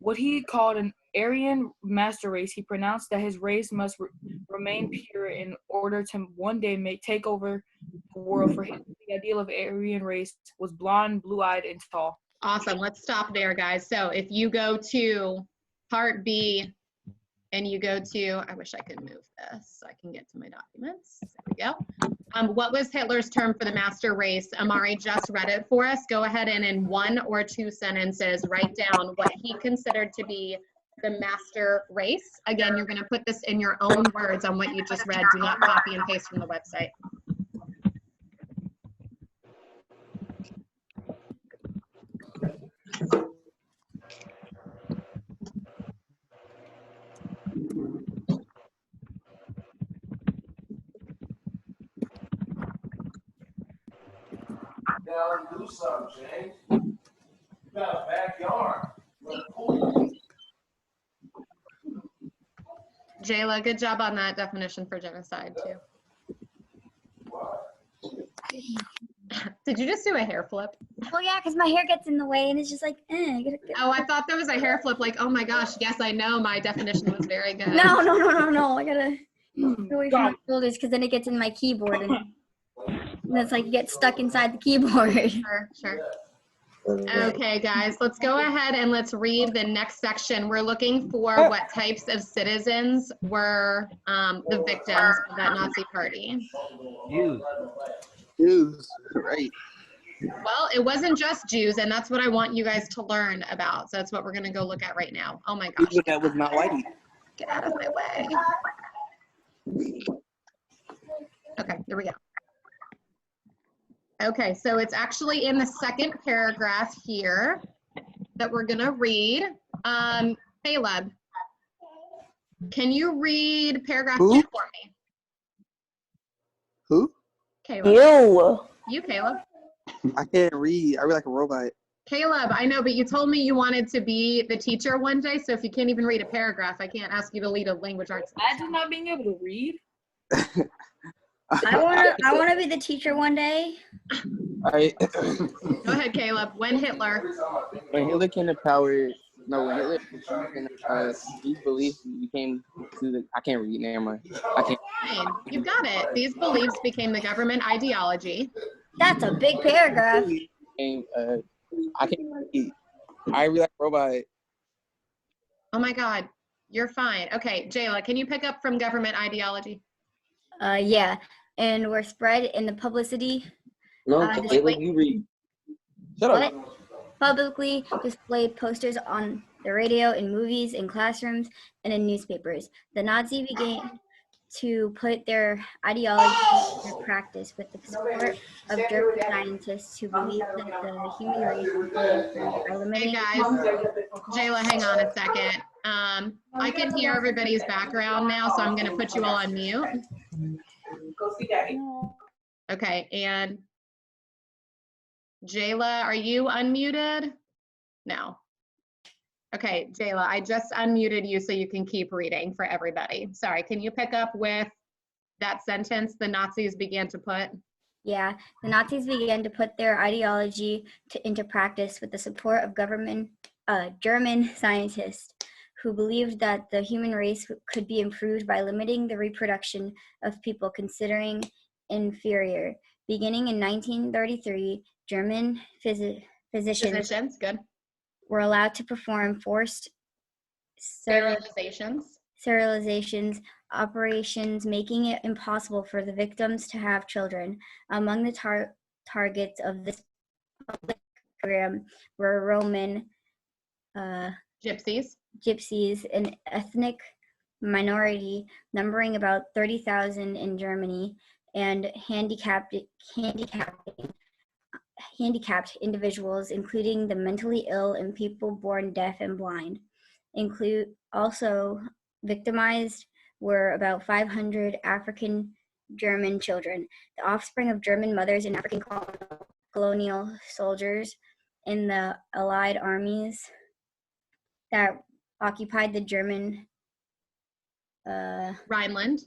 what he called an Aryan master race. He pronounced that his race must remain pure in order to one day take over the world. For him, the ideal of Aryan race was blonde, blue-eyed, and tall. Awesome. Let's stop there, guys. So if you go to part B and you go to, I wish I could move this so I can get to my documents. There we go. What was Hitler's term for the master race? Amari just read it for us. Go ahead and in 1 or 2 sentences, write down what he considered to be the master race. Again, you're going to put this in your own words on what you just read. Do not copy and paste from the website. Down and do something, James. You got a backyard. Jayla, good job on that definition for genocide, too. Did you just do a hair flip? Well, yeah, because my hair gets in the way, and it's just like, Oh, I thought there was a hair flip, like, oh my gosh, yes, I know, my definition was very good. No. I gotta go away from my shoulders, because then it gets in my keyboard, and it's like you get stuck inside the keyboard. Sure. Okay, guys, let's go ahead and let's read the next section. We're looking for what types of citizens were the victims of that Nazi party. Jews, right. Well, it wasn't just Jews, and that's what I want you guys to learn about. So that's what we're going to go look at right now. Oh my gosh. That was not whitey. Get out of my way. Okay, here we go. Okay, so it's actually in the second paragraph here that we're gonna read. Caleb, can you read paragraph 2 for me? Who? Caleb. You, Caleb. I can't read. I read like a robot. Caleb, I know, but you told me you wanted to be the teacher one day, so if you can't even read a paragraph, I can't ask you to lead a language arts. Imagine not being able to read. I wanna be the teacher one day. All right. Go ahead, Caleb. When Hitler came to power, when Hitler came to power, these beliefs became I can't read, never mind. I can't. Fine. You've got it. These beliefs became the government ideology. That's a big paragraph. And, I can't read. I read like a robot. Oh my God, you're fine. Okay, Jayla, can you pick up from government ideology? Yeah, and were spread in the publicity. No, you read. Shut up. Publicly displayed posters on the radio, in movies, in classrooms, and in newspapers. The Nazis began to put their ideology into practice with the support of German scientists who believed that the human race would be improved by eliminating. Hey guys, Jayla, hang on a second. I can hear everybody's background now, so I'm going to put you all on mute. Go see Daddy. Okay, and Jayla, are you unmuted? No. Okay, Jayla, I just unmuted you so you can keep reading for everybody. Sorry, can you pick up with that sentence the Nazis began to put? Yeah, the Nazis began to put their ideology into practice with the support of German scientists who believed that the human race could be improved by limiting the reproduction of people considering inferior. Beginning in 1933, German physicians good. were allowed to perform forced sterilizations operations, making it impossible for the victims to have children. Among the targets of this public program were Roman Gypsies, an ethnic minority numbering about 30,000 in Germany, and handicapped individuals, including the mentally ill and people born deaf and blind. Also victimized were about 500 African German children, the offspring of German mothers and African colonial soldiers in the Allied armies that occupied the German Rhineland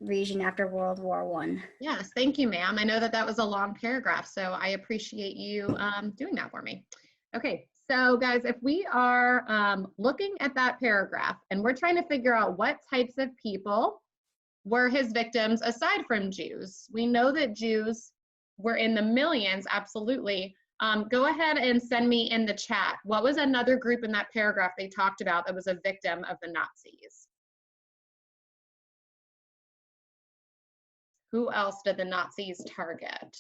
region after World War I. Yes, thank you, ma'am. I know that was a long paragraph, so I appreciate you doing that for me. Okay, So guys, if we are looking at that paragraph and we're trying to figure out what types of people were his victims aside from Jews, we know that Jews were in the millions, absolutely. Go ahead and send me in the chat. What was another group in that paragraph they talked about that was a victim of the Nazis? Who else did the Nazis target?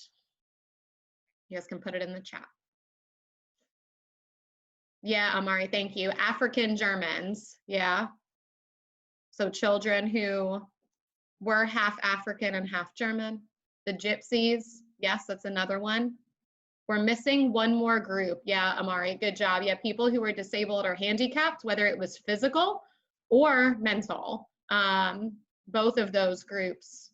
You guys can put it in the chat. Yeah, Amari, thank you. African Germans, yeah. So children who were half African and half German. The Gypsies, yes, that's another one. We're missing one more group. Yeah, Amari, good job. Yeah, people who were disabled or handicapped, whether it was physical or mental. Both of those groups,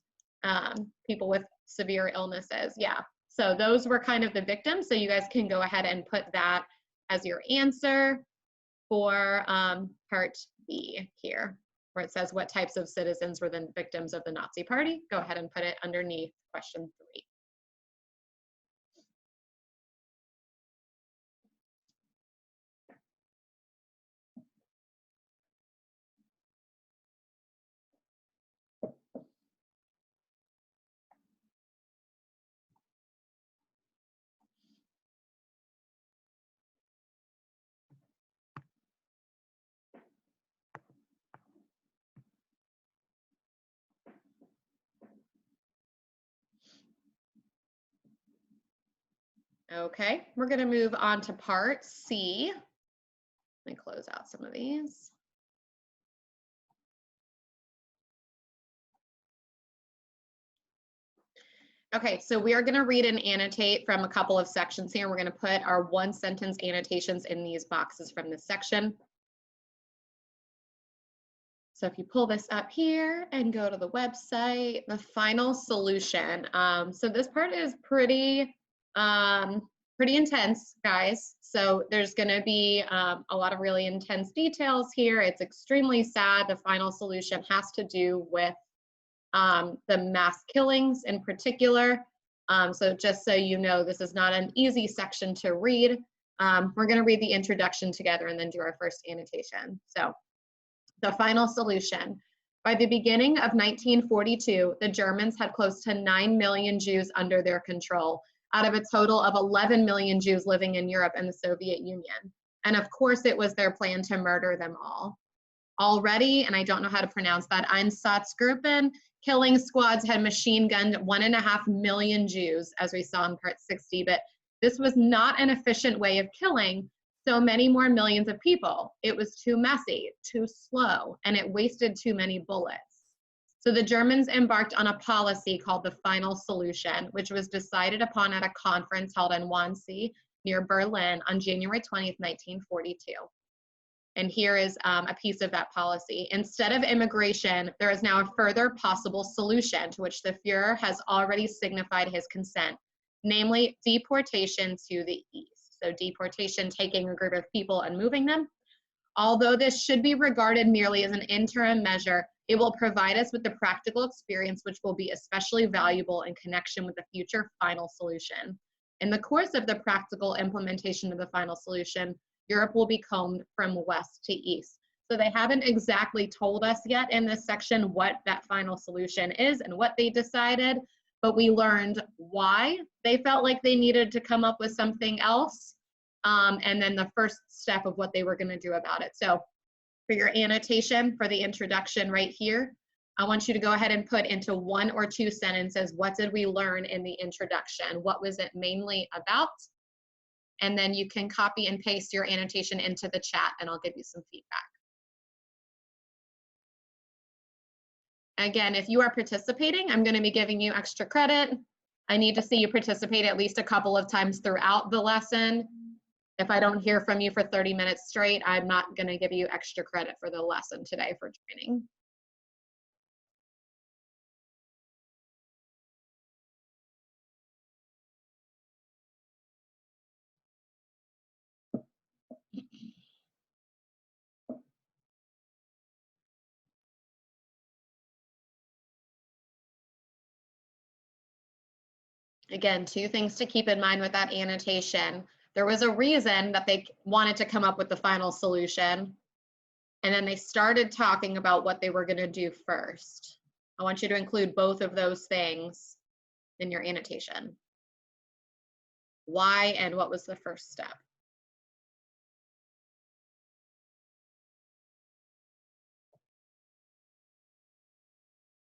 people with severe illnesses, yeah. So those were kind of the victims. So you guys can go ahead and put that as your answer for part B here, where it says what types of citizens were the victims of the Nazi Party. Go ahead and put it underneath question 3. Okay, we're gonna move on to part C. Let me close out some of these. Okay, so we are gonna read and annotate from a couple of sections here. We're gonna put our 1-sentence annotations in these boxes from this section. So if you pull this up here and go to the website, the final solution. So this part is pretty intense, guys. So there's gonna be a lot of really intense details here. It's extremely sad. The final solution has to do with the mass killings in particular. So just so you know, this is not an easy section to read. We're gonna read the introduction together and then do our first annotation. So the final solution. By the beginning of 1942, the Germans had close to 9 million Jews under their control, out of a total of 11 million Jews living in Europe and the Soviet Union. And of course, it was their plan to murder them all. Already, and I don't know how to pronounce that, Einsatzgruppen, killing squads had machine gunned 1.5 million Jews, as we saw in part 60, but this was not an efficient way of killing so many more millions of people. It was too messy, too slow, and it wasted too many bullets. So the Germans embarked on a policy called the final solution, which was decided upon at a conference held in Wannsee near Berlin on January 20th, 1942. And here is a piece of that policy. Instead of immigration, there is now a further possible solution to which the Fuhrer has already signified his consent, namely deportation to the east. So deportation, taking a group of people and moving them. Although this should be regarded merely as an interim measure, it will provide us with the practical experience which will be especially valuable in connection with the future final solution. In the course of the practical implementation of the final solution, Europe will be combed from west to east. So they haven't exactly told us yet in this section what that final solution is and what they decided, but we learned why they felt like they needed to come up with something else, and then the first step of what they were going to do about it. So for your annotation for the introduction right here, I want you to go ahead and put into 1 or 2 sentences, what did we learn in the introduction? What was it mainly about? And then you can copy and paste your annotation into the chat and I'll give you some feedback. Again, if you are participating, I'm going to be giving you extra credit. I need to see you participate at least a couple of times throughout the lesson. If I don't hear from you for 30 minutes straight, I'm not going to give you extra credit for the lesson today for joining. Again, 2 things to keep in mind with that annotation. There was a reason that they wanted to come up with the final solution. And then they started talking about what they were going to do first. I want you to include both of those things in your annotation. Why and what was the first step?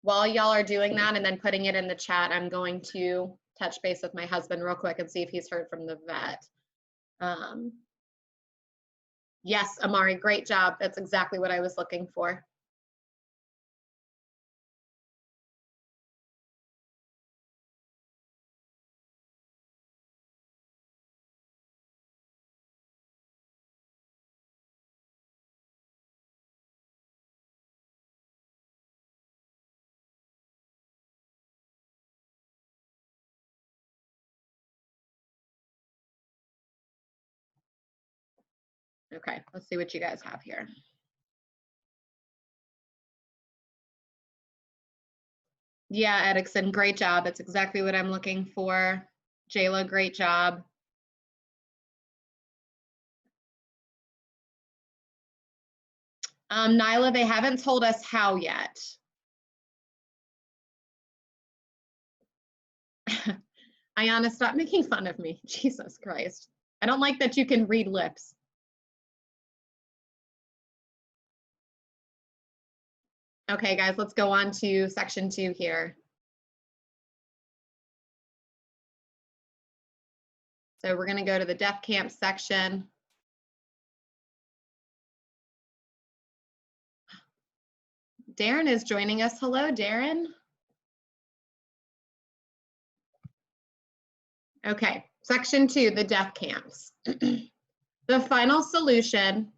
While y'all are doing that and then putting it in the chat, I'm going to touch base with my husband real quick and see if he's heard from the vet. Yes, Amari, great job. That's exactly what I was looking for. Okay, let's see what you guys have here. Yeah, Edison, great job. That's exactly what I'm looking for. Jayla, great job. Nyla, they haven't told us how yet. Ayana, stop making fun of me. Jesus Christ. I don't like that you can read lips. Okay, guys, let's go on to section 2 here. So we're going to go to the death camp section. Darren is joining us. Hello, Darren. Okay, section 2, the death camps. The final solution,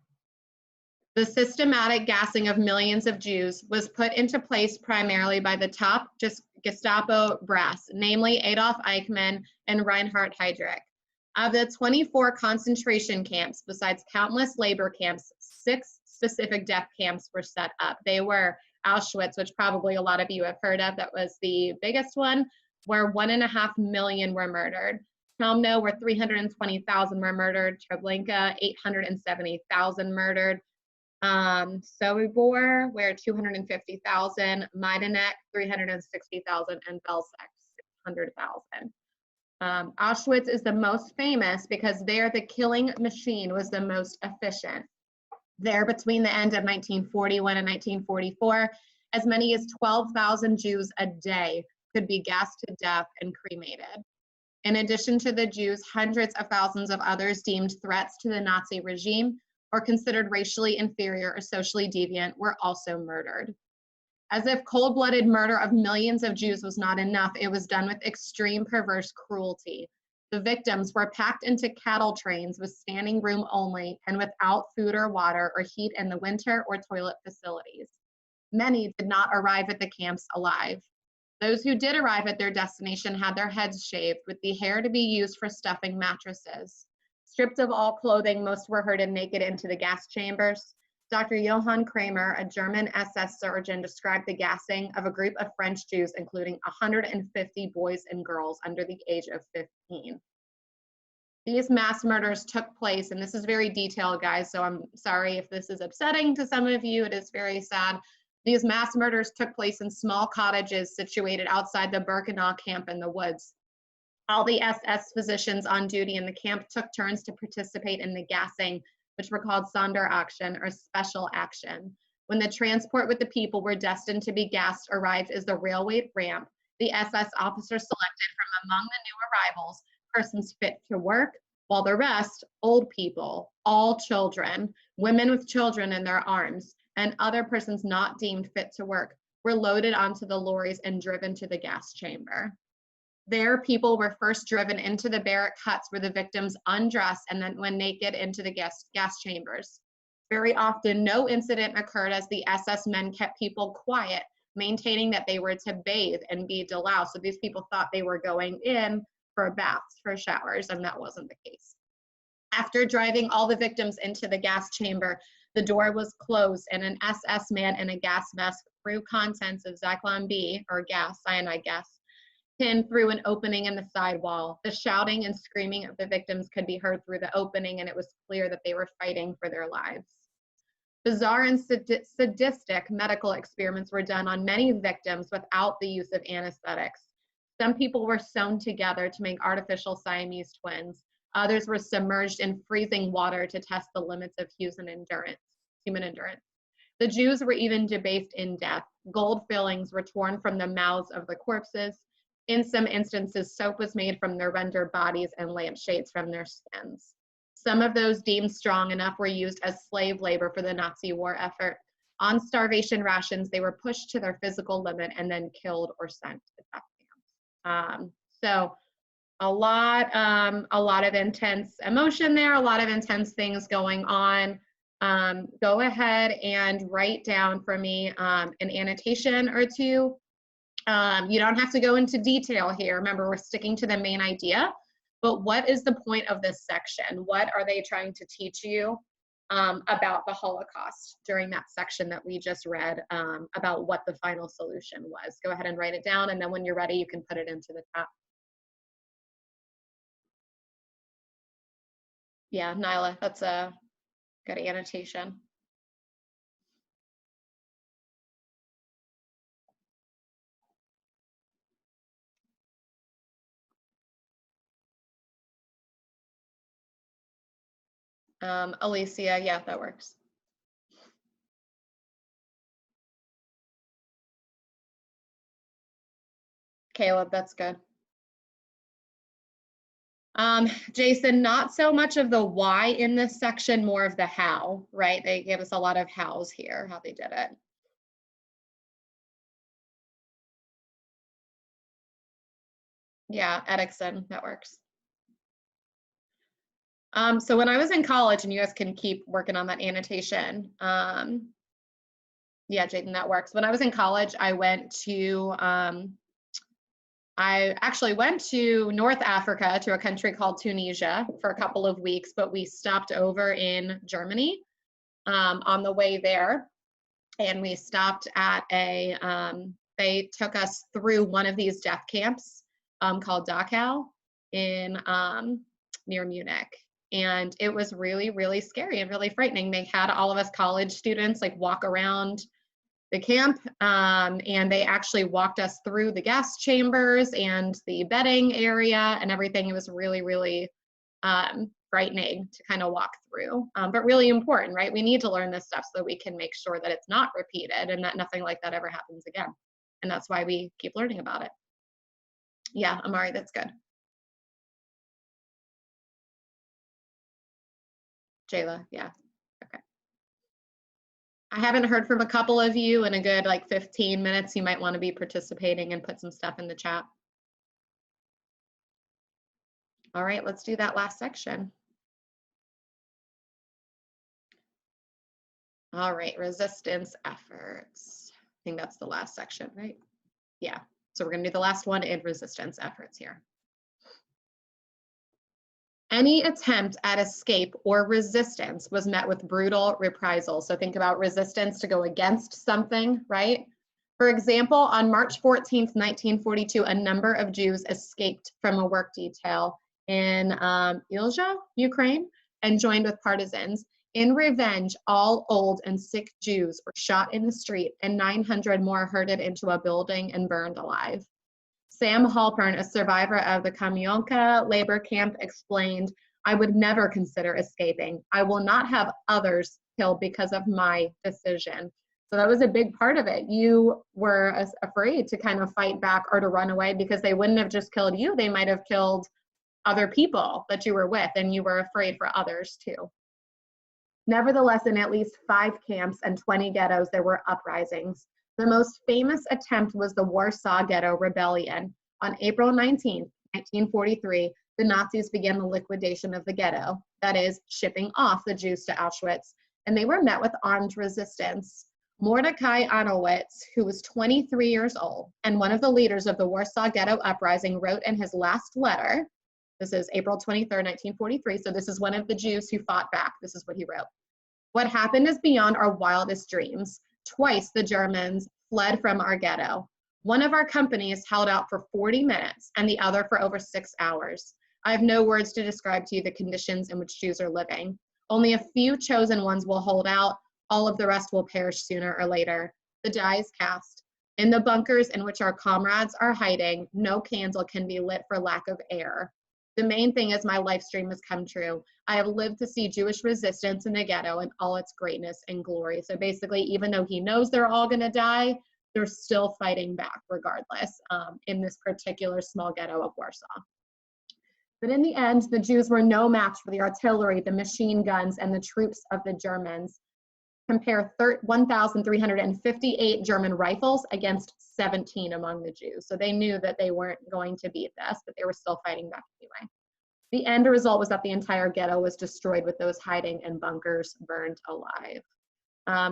the systematic gassing of millions of Jews, was put into place primarily by the top Gestapo brass, namely Adolf Eichmann and Reinhard Heydrich. Of the 24 concentration camps, besides countless labor camps, 6 specific death camps were set up. They were Auschwitz, which probably a lot of you have heard of. That was the biggest one, where 1.5 million were murdered. Chelmno, where 320,000 were murdered. Treblinka, 870,000 murdered. Sobibor, where 250,000. Majdanek, 360,000, and Belzec, 600,000. Auschwitz is the most famous because there the killing machine was the most efficient. There, between the end of 1941 and 1944, as many as 12,000 Jews a day could be gassed to death and cremated. In addition to the Jews, hundreds of thousands of others deemed threats to the Nazi regime or considered racially inferior or socially deviant were also murdered. As if cold-blooded murder of millions of Jews was not enough, it was done with extreme perverse cruelty. The victims were packed into cattle trains with standing room only and without food or water or heat in the winter or toilet facilities. Many did not arrive at the camps alive. Those who did arrive at their destination had their heads shaved, with the hair to be used for stuffing mattresses. Stripped of all clothing, most were herded naked into the gas chambers. Dr. Johann Kramer, a German SS surgeon, described the gassing of a group of French Jews, including 150 boys and girls under the age of 15. These mass murders took place, and this is very detailed, guys, so I'm sorry if this is upsetting to some of you. It is very sad. These mass murders took place in small cottages situated outside the Birkenau camp in the woods. All the SS physicians on duty in the camp took turns to participate in the gassing, which were called Sonderaction, or special action. When the transport with the people were destined to be gassed arrived as the railway ramp, the SS officers selected from among the new arrivals persons fit to work, while the rest, old people, all children, women with children in their arms, and other persons not deemed fit to work, were loaded onto the lorries and driven to the gas chamber. There, people were first driven into the barrack huts where the victims undressed and then when naked into the gas chambers. Very often, no incident occurred as the SS men kept people quiet, maintaining that they were to bathe and be deloused. So these people thought they were going in for baths, for showers, and that wasn't the case. After driving all the victims into the gas chamber, the door was closed and an SS man in a gas mask threw contents of Zyklon B, or gas, cyanide gas, pinned through an opening in the side wall. The shouting and screaming of the victims could be heard through the opening, and it was clear that they were fighting for their lives. Bizarre and sadistic medical experiments were done on many victims without the use of anesthetics. Some people were sewn together to make artificial Siamese twins. Others were submerged in freezing water to test the limits of human endurance. The Jews were even debased in death. Gold fillings were torn from the mouths of the corpses. In some instances, soap was made from their rendered bodies and lampshades from their skins. Some of those deemed strong enough were used as slave labor for the Nazi war effort. On starvation rations, they were pushed to their physical limit and then killed or sent to death camps. So a lot of intense emotion there, a lot of intense things going on. Go ahead and write down for me an annotation or two. You don't have to go into detail here. Remember, we're sticking to the main idea. But what is the point of this section? What are they trying to teach you about the Holocaust during that section that we just read about what the final solution was? Go ahead and write it down, and then when you're ready, you can put it into the chat. Yeah, Nyla, that's a good annotation. Alicia, yeah, that works. Caleb, that's good. Jason, not so much of the why in this section, more of the how, right? They gave us a lot of hows here, how they did it. Yeah, Edixon, that works. So when I was in college, and you guys can keep working on that annotation. Yeah, Jaden, that works. When I was in college, I actually went to North Africa, to a country called Tunisia for a couple of weeks, but we stopped over in Germany on the way there. And we stopped at they took us through one of these death camps called Dachau in near Munich. And it was really, really scary and really frightening. They had all of us college students like walk around the camp, and they actually walked us through the gas chambers and the bedding area and everything. It was really, really frightening to kind of walk through, but really important, right? We need to learn this stuff so that we can make sure that it's not repeated and that nothing like that ever happens again. And that's why we keep learning about it. Yeah, Amari, that's good. Jayla, yeah, okay. I haven't heard from a couple of you in a good like 15 minutes. You might want to be participating and put some stuff in the chat. All right, let's do that last section. All right, resistance efforts. I think that's the last section, right? Yeah, so we're gonna do the last one in resistance efforts here. Any attempt at escape or resistance was met with brutal reprisal. So think about resistance to go against something, right? For example, on March 14th, 1942, a number of Jews escaped from a work detail in Ilja, Ukraine, and joined with partisans. In revenge, all old and sick Jews were shot in the street, and 900 more herded into a building and burned alive. Sam Halpern, a survivor of the Kamionka labor camp, explained, "I would never consider escaping. I will not have others killed because of my decision." So that was a big part of it. You were afraid to kind of fight back or to run away because they wouldn't have just killed you. They might have killed other people that you were with, and you were afraid for others too. Nevertheless, in at least 5 camps and 20 ghettos, there were uprisings. The most famous attempt was the Warsaw Ghetto Rebellion. On April 19, 1943, the Nazis began the liquidation of the ghetto, that is, shipping off the Jews to Auschwitz, and they were met with armed resistance. Mordecai Anowitz, who was 23 years old and one of the leaders of the Warsaw Ghetto Uprising, wrote in his last letter, this is April 23rd, 1943, so this is one of the Jews who fought back. This is what he wrote. "What happened is beyond our wildest dreams. Twice the Germans fled from our ghetto. One of our companies held out for 40 minutes and the other for over 6 hours. I have no words to describe to you the conditions in which Jews are living. Only a few chosen ones will hold out. All of the rest will perish sooner or later. The die is cast. In the bunkers in which our comrades are hiding, no candle can be lit for lack of air. The main thing is my life stream has come true. I have lived to see Jewish resistance in the ghetto in all its greatness and glory. So basically, even though he knows they're all going to die, they're still fighting back regardless in this particular small ghetto of Warsaw. But in the end, the Jews were no match for the artillery, the machine guns, and the troops of the Germans. Compare 1,358 German rifles against 17 among the Jews. So they knew that they weren't going to beat this, but they were still fighting back anyway. The end result was that the entire ghetto was destroyed with those hiding in bunkers burned alive.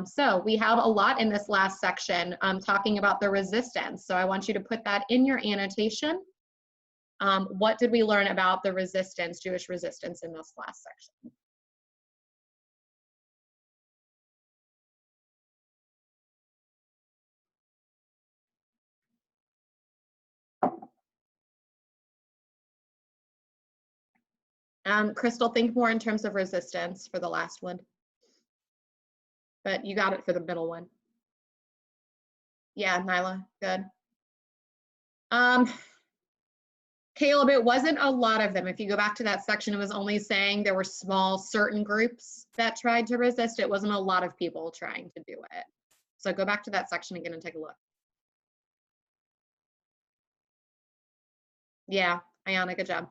So we have a lot in this last section talking about the resistance. So I want you to put that in your annotation. What did we learn about the resistance, Jewish resistance, in this last section? Crystal, think more in terms of resistance for the last one. But you got it for the middle one. Yeah, Nyla, good. Caleb, it wasn't a lot of them. If you go back to that section, it was only saying there were small, certain groups that tried to resist. It wasn't a lot of people trying to do it. So go back to that section again and take a look. Yeah, Ayana, good job.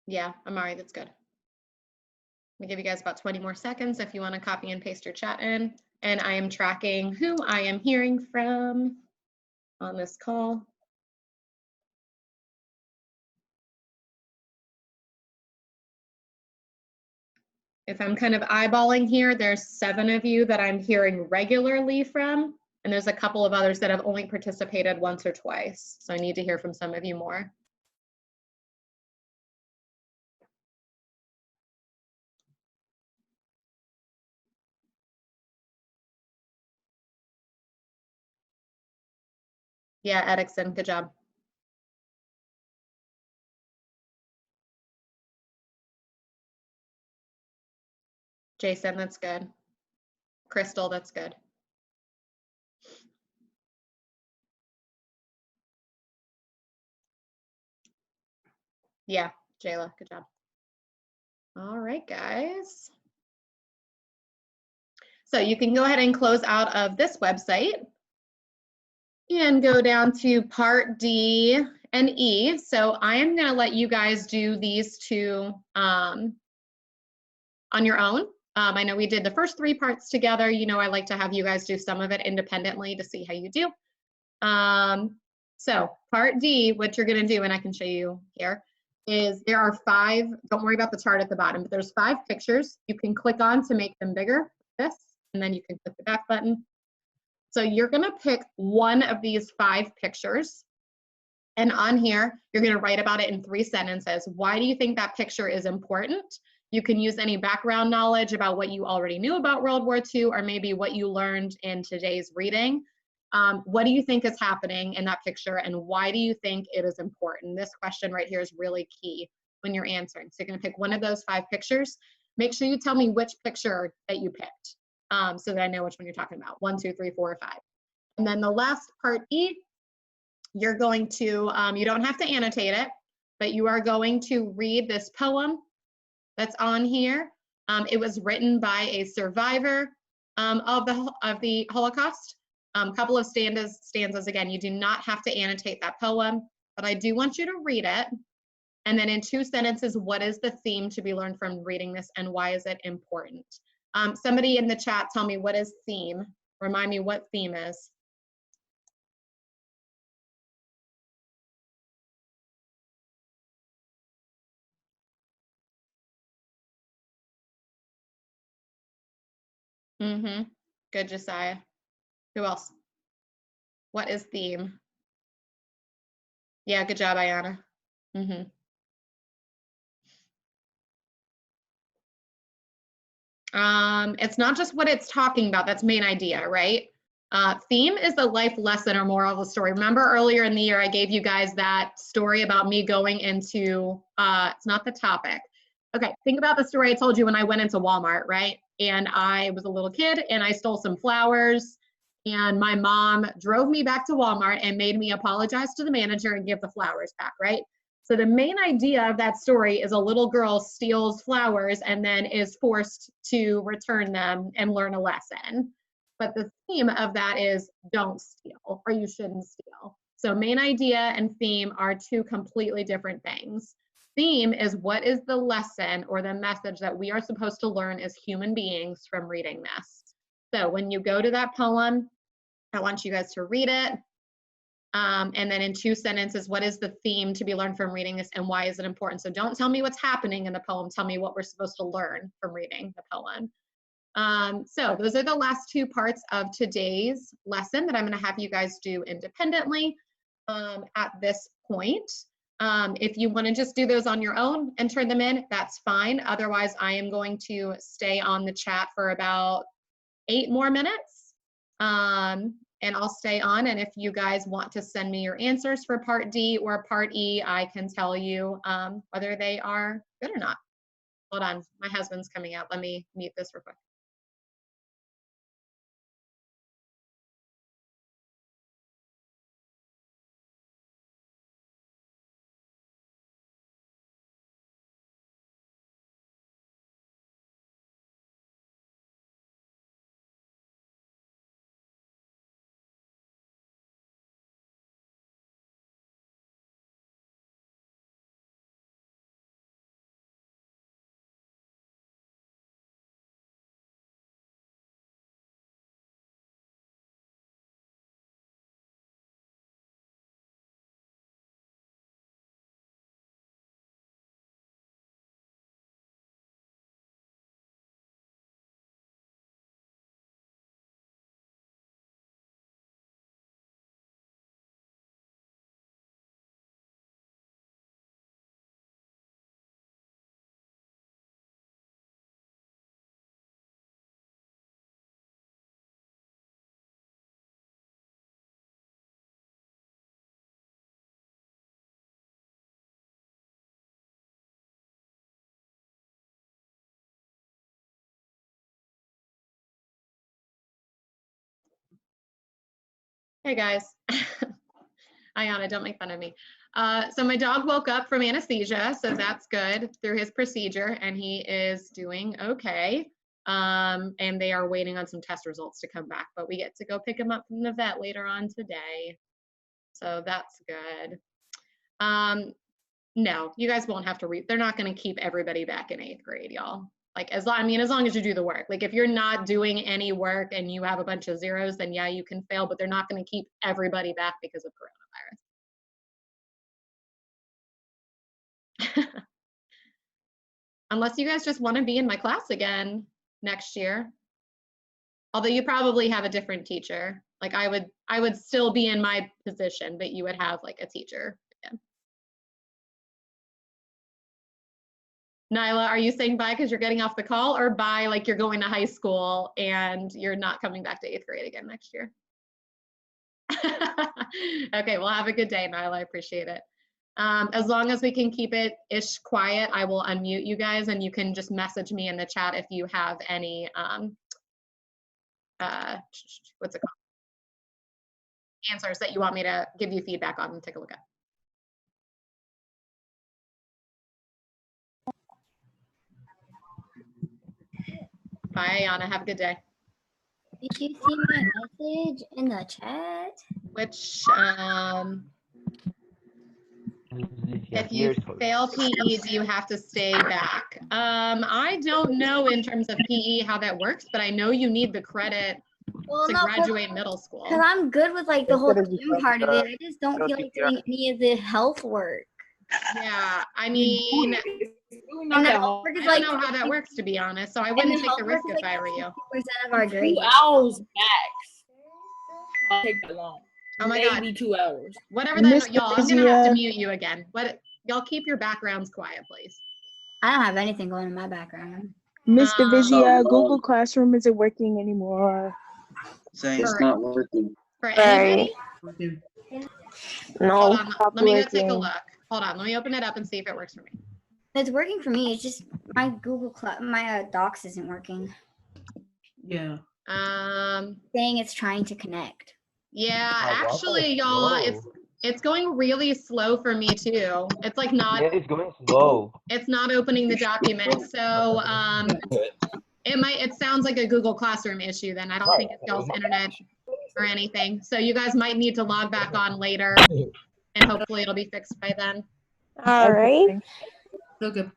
Yeah, Amari, that's good. Let me give you guys about 20 more seconds if you want to copy and paste your chat in. And I am tracking who I am hearing from on this call. If I'm kind of eyeballing here, there's 7 of you that I'm hearing regularly from, and there's a couple of others that have only participated once or twice. So I need to hear from some of you more. Yeah, Edixon, good job. Jason, that's good. Crystal, that's good. Yeah, Jayla, good job. All right, guys. So you can go ahead and close out of this website and go down to part D and E. So I am going to let you guys do these two on your own. I know we did the first 3 parts together. You know, I like to have you guys do some of it independently to see how you do. So part D, what you're going to do, and I can show you here, is there are 5, don't worry about the chart at the bottom, but there's 5 pictures you can click on to make them bigger, this, and then you can click the back button. So you're going to pick one of these 5 pictures, and on here, you're going to write about it in 3 sentences. Why do you think that picture is important? You can use any background knowledge about what you already knew about World War II, or maybe what you learned in today's reading. What do you think is happening in that picture, and why do you think it is important? This question right here is really key when you're answering. So you're going to pick one of those 5 pictures. Make sure you tell me which picture that you picked, so that I know which one you're talking about. 1, 2, 3, 4, or 5. And then the last part E, you're going to, you don't have to annotate it, but you are going to read this poem that's on here. It was written by a survivor of the Holocaust. Couple of stanzas again. You do not have to annotate that poem, but I do want you to read it. And then in 2 sentences, what is the theme to be learned from reading this, and why is it important? Somebody in the chat, tell me, what is theme? Remind me what theme is. Mm-hmm. Good, Josiah. Who else? What is theme? Yeah, good job, Ayana. Mm-hmm. It's not just what it's talking about. That's main idea, right? Theme is the life lesson or moral of the story. Remember earlier in the year, I gave you guys that story about me going into, it's not the topic. Okay, think about the story I told you when I went into Walmart, right? And I was a little kid and I stole some flowers and my mom drove me back to Walmart and made me apologize to the manager and give the flowers back, right? So the main idea of that story is a little girl steals flowers and then is forced to return them and learn a lesson. But the theme of that is don't steal, or you shouldn't steal. So main idea and theme are two completely different things. Theme is what is the lesson or the message that we are supposed to learn as human beings from reading this. So when you go to that poem, I want you guys to read it. And then in 2 sentences, what is the theme to be learned from reading this and why is it important? So don't tell me what's happening in the poem. Tell me what we're supposed to learn from reading the poem. So those are the last 2 parts of today's lesson that I'm going to have you guys do independently at this point. If you want to just do those on your own and turn them in, that's fine. Otherwise, I am going to stay on the chat for about 8 more minutes. And I'll stay on. And if you guys want to send me your answers for part D or part E, I can tell you whether they are good or not. Hold on, my husband's coming out. Let me mute this real quick. Hey guys. Ayana, don't make fun of me. So my dog woke up from anesthesia, so that's good, through his procedure, and he is doing okay. And they are waiting on some test results to come back, but we get to go pick him up from the vet later on today. So that's good. No, you guys won't have to read. They're not going to keep everybody back in 8th grade, y'all. Like, as long as you do the work. Like, if you're not doing any work and you have a bunch of zeros, then yeah, you can fail, but they're not going to keep everybody back because of coronavirus. Unless you guys just want to be in my class again next year. Although you probably have a different teacher. Like, I would still be in my position, but you would have like a teacher again. Nyla, are you saying bye because you're getting off the call, or bye like you're going to high school and you're not coming back to 8th grade again next year? Okay, well, have a good day, Nyla. I appreciate it. As long as we can keep it ish quiet, I will unmute you guys and you can just message me in the chat if you have any, what's it called? Answers that you want me to give you feedback on and take a look at. Bye, Ayana. Have a good day. Did you see my message in the chat? Which, if you fail PE, do you have to stay back? I don't know in terms of PE how that works, but I know you need the credit to graduate middle school. Because I'm good with like the whole gym part of it. I just don't feel like doing any of the health work. Yeah, I mean, It's really not And then that hard. homework I is don't like know how that works, to be honest. So I and wouldn't then take the homework risk is if I were you. 50% of our 2 grade. hours max. I'll take that long. Oh my God. Maybe 2 hours. Whatever that, Mr. y'all, I'm gonna have to Vizia. mute you again. What, y'all keep your backgrounds quiet, please. I don't have anything going in my background. Mr. Vizia, Oh. Google Classroom isn't working anymore. Saying it's For- not working. For Right. anybody? No, Hold on, stop let me go take a working. look. Hold on, let me open it up and see if it works for me. It's working for me. It's just my my Docs isn't working. Yeah. Saying it's trying to connect. Yeah, My Wi-Fi actually, is y'all, slow. it's going really slow for me too. It's like not, Yeah, it's going slow. it's not opening the document. So it sounds like a Google Classroom issue then. I don't think it's y'all's internet or anything. So you guys might need to log back on later and hopefully it'll be fixed by then. All right. Okay.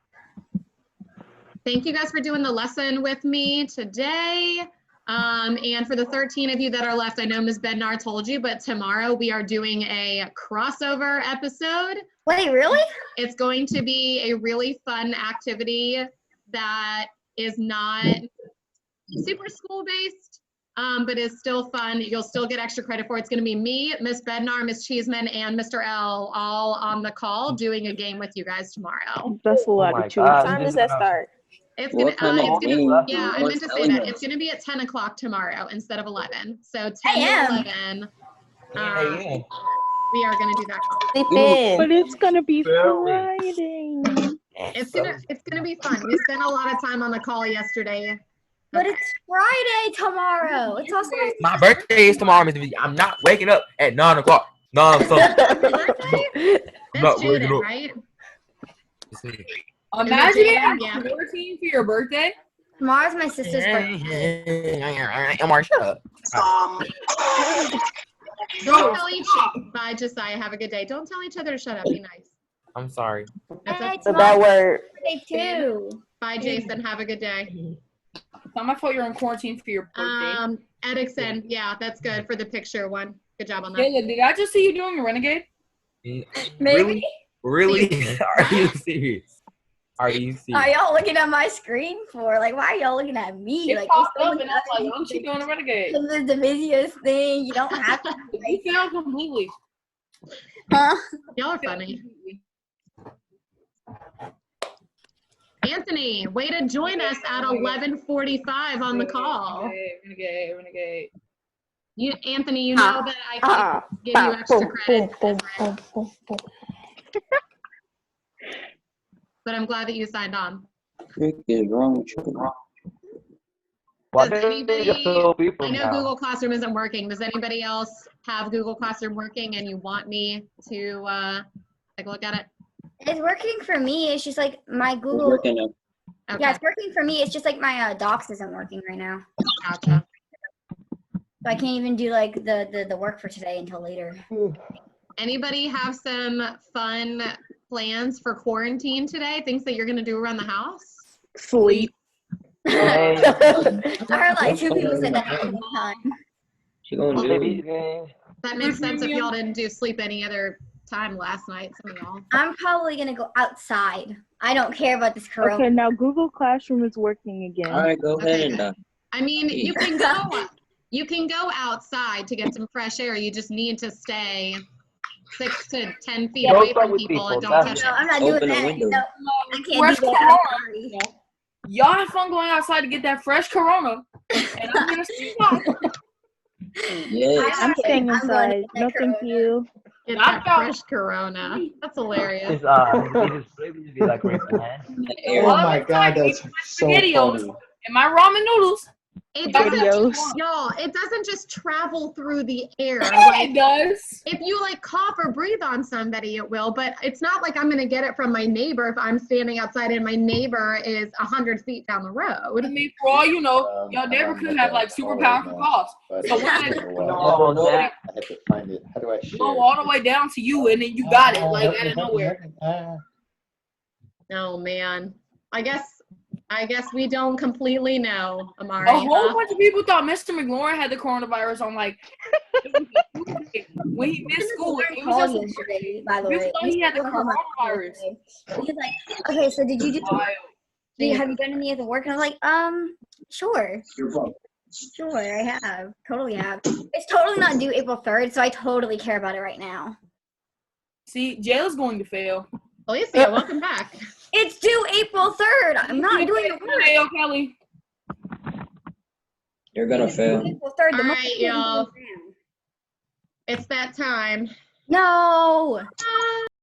Thank you guys for doing the lesson with me today. And for the 13 of you that are left, I know Ms. Bednar told you, but tomorrow we are doing a crossover episode. Wait, really? It's going to be a really fun activity that is not super school-based, but is still fun. You'll still get extra credit for it. It's going to be me, Ms. Bednar, Ms. Cheeseman, and Mr. L all on the call doing a game with you guys tomorrow. That's a lot my of you. What God, time this does is that start? It's gonna, What kind of it's gonna, game? yeah, I What's meant to say telling that. us? It's gonna be at 10 o'clock tomorrow instead of 11. So 10 AM. to 11, Yeah. we are gonna do that call. But it's gonna be Barely. Friday. It's gonna be fun. We spent a lot of time on the call yesterday. But Okay. it's Friday tomorrow. It's also My birthday is tomorrow, Mr. V. I'm not waking up at 9 o'clock. No, Your birthday? That's not waking Jaden, up. right? Imagine Jaden? having Yeah. 14 for your birthday. tomorrow's my sister's birthday. Omar, shut up. Don't tell each Bye, Josiah. Have a good day. Don't tell each other to shut up. Be nice. I'm sorry. That's Hey, it. tomorrow's word. my birthday too. Bye, Jason. Have a good day. It's not my fault you're in quarantine for your birthday. Edixon. Yeah, that's good for the picture one. Good job on that. Kayla, did I just see you doing a renegade? Really? Really? Are you serious? Are you Are serious? y'all looking at my screen for? Like, why are y'all looking at me? It Like, popped you're up still and I was like, oh, she doing a renegade. the Divizia's thing. You don't have to. You sound completely. Huh? Y'all are funny. Anthony, way to join us at 11:45 on the call. Renegade. You, Anthony, you know that I can't give you extra credit, but I'm glad that you signed on. What is wrong with you? Why Does do anybody? you kill people I know now? Google Classroom isn't working. Does anybody else have Google Classroom working and you want me to take a look at it? It's working for me. It's just like my It's Google. working now. Okay, Yeah, it's working for me. It's just like my Docs isn't working right now. gotcha. So I can't even do like the work for today until later. Anybody have some fun plans for quarantine today? Things that you're gonna do around the house? Sleep. Hey, I heard like 2 people said that at the same time. She gonna do maybe, it. That makes sense if y'all didn't do sleep any other time last night, some of y'all. I'm probably gonna go outside. I don't care about this corona. Okay, now Google Classroom is working again. All right, go Okay, ahead and good. I mean, you can go outside to get some fresh air. You just need to stay 6 to 10 feet Don't away fuck from with people and people, don't that's touch No, it. I'm not doing Open the that. window. No, I can't Fresh do that. corona. I'm sorry. Y'all have fun going outside to get that fresh corona. And I'm gonna see you. Yes. I'm staying I'm going to inside. get that No, thank corona. you. Get Knock that out. fresh Corona. That's hilarious. this would be like great plan. Oh my God, that's so SpaghettiOs funny. and my ramen noodles. It doesn't, Videos. y'all, it doesn't just travel through the air. It Like, does. if you like cough or breathe on somebody, it will, but it's not like I'm gonna get it from my neighbor if I'm standing outside and my neighbor is 100 feet down the I road. mean, for all you know, your neighbor could have like super powerful coughs. So when I it No, that, have to find it. How do I share? go all the way down to you and then you got it like out of nowhere. Oh, man. I guess we don't completely know, Amari. A whole huh? bunch of people thought Mr. McLaurin had the coronavirus on like when he missed school. It was Called just yesterday, by the people way. thought he had the He called my phone coronavirus. yesterday. He was like, okay, so did you do Wild. have you done any of the work? And I was like, sure. Sure, I have. Totally have. It's totally not due April 3rd, so I totally care about it right now. See, Jayla's going to fail. Alicia, welcome back. It's due April 3rd. I'm not doing the work. Hey, Kelly. You're gonna fail. April 3rd. The All month right, is going y'all. down. It's that time. No. Ah!